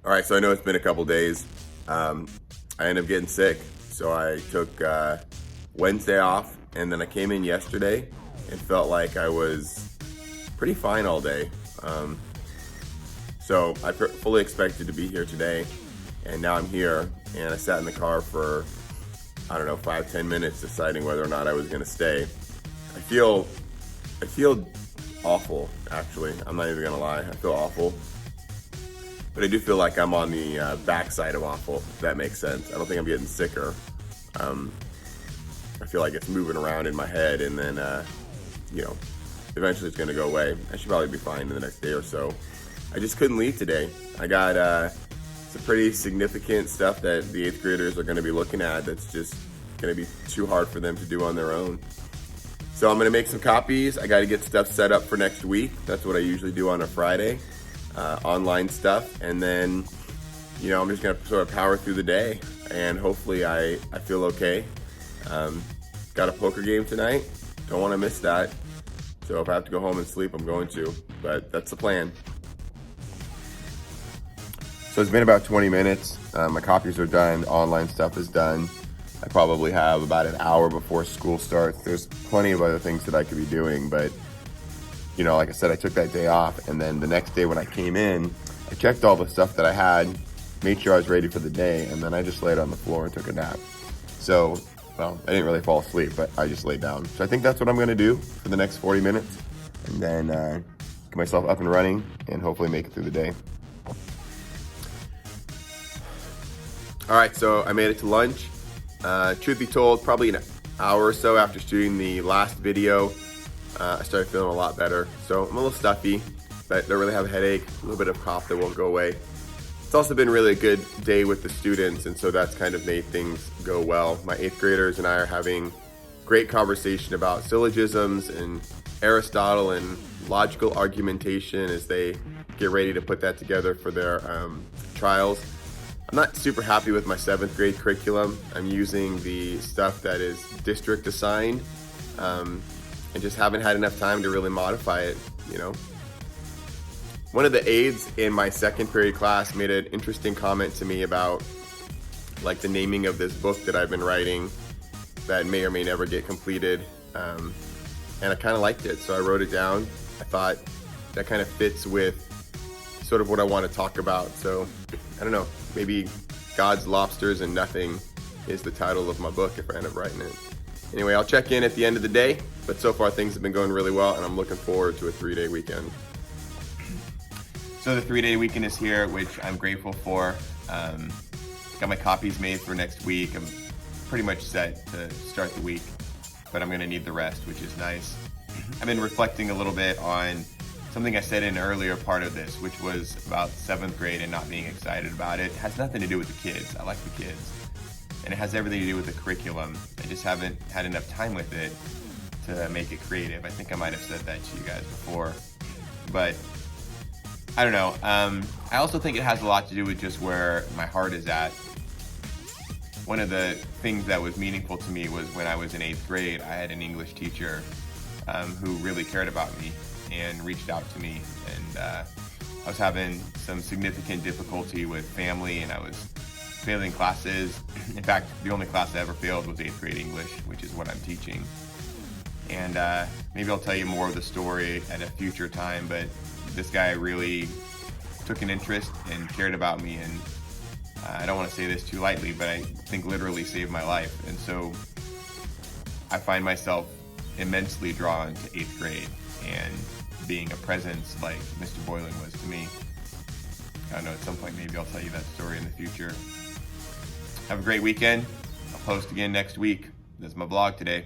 All right, so I know it's been a couple days. I ended up getting sick, so I took Wednesday off, and then I came in yesterday and felt like I was pretty fine all day. So I fully expected to be here today, and now I'm here, and I sat in the car for, I don't know, 5-10 minutes deciding whether or not I was gonna stay. I feel awful, actually. I'm not even gonna lie, I feel awful. But I do feel like I'm on the backside of awful, if that makes sense. I don't think I'm getting sicker. I feel like it's moving around in my head, and then, eventually it's gonna go away. I should probably be fine in the next day or so. I just couldn't leave today. I got some pretty significant stuff that the 8th graders are gonna be looking at that's just gonna be too hard for them to do on their own. So I'm gonna make some copies. I gotta get stuff set up for next week. That's what I usually do on a Friday. Online stuff, and then I'm just gonna sort of power through the day, and hopefully I feel okay. Got a poker game tonight, don't want to miss that, so if I have to go home and sleep, I'm going to, but that's the plan. So it's been about 20 minutes. My copies are done, online stuff is done. I probably have about an hour before school starts. There's plenty of other things that I could be doing, but like I said, I took that day off, and then the next day when I came in, I checked all the stuff that I had, made sure I was ready for the day, and then I just laid on the floor and took a nap. So, well, I didn't really fall asleep, but I just laid down. So I think that's what I'm gonna do for the next 40 minutes, and then get myself up and running, and hopefully make it through the day. All right, so I made it to lunch. Truth be told, probably an hour or so after shooting the last video, I started feeling a lot better. So I'm a little stuffy, but don't really have a headache, a little bit of cough that won't go away. It's also been really a good day with the students, and so that's kind of made things go well. My 8th graders and I are having great conversation about syllogisms and Aristotle and logical argumentation as they get ready to put that together for their trials. I'm not super happy with my 7th grade curriculum. I'm using the stuff that is district assigned. And just haven't had enough time to really modify it, One of the aides in my 2nd period class made an interesting comment to me about like the naming of this book that I've been writing that may or may never get completed. And I kind of liked it, so I wrote it down. I thought that kind of fits with sort of what I want to talk about. So I don't know, maybe God's Lobsters and Nothing is the title of my book if I end up writing it. Anyway, I'll check in at the end of the day, but so far things have been going really well, and I'm looking forward to a 3-day weekend. So the 3-day weekend is here, which I'm grateful for. Got my copies made for next week. I'm pretty much set to start the week, but I'm gonna need the rest, which is nice. I've been reflecting a little bit on something I said in an earlier part of this, which was about 7th grade and not being excited about it. It has nothing to do with the kids. I like the kids. And it has everything to do with the curriculum. I just haven't had enough time with it to make it creative. I think I might have said that to you guys before, but I don't know. I also think it has a lot to do with just where my heart is at. One of the things that was meaningful to me was when I was in 8th grade, I had an English teacher who really cared about me and reached out to me, and I was having some significant difficulty with family, and I was failing classes. In fact, the only class I ever failed was 8th grade English, which is what I'm teaching. And maybe I'll tell you more of the story at a future time, but this guy really took an interest and cared about me, and I don't want to say this too lightly, but I think literally saved my life. And so I find myself immensely drawn to 8th grade and being a presence like Mr. Boylan was to me. I don't know, at some point maybe I'll tell you that story in the future. Have a great weekend. I'll post again next week. That's my vlog today.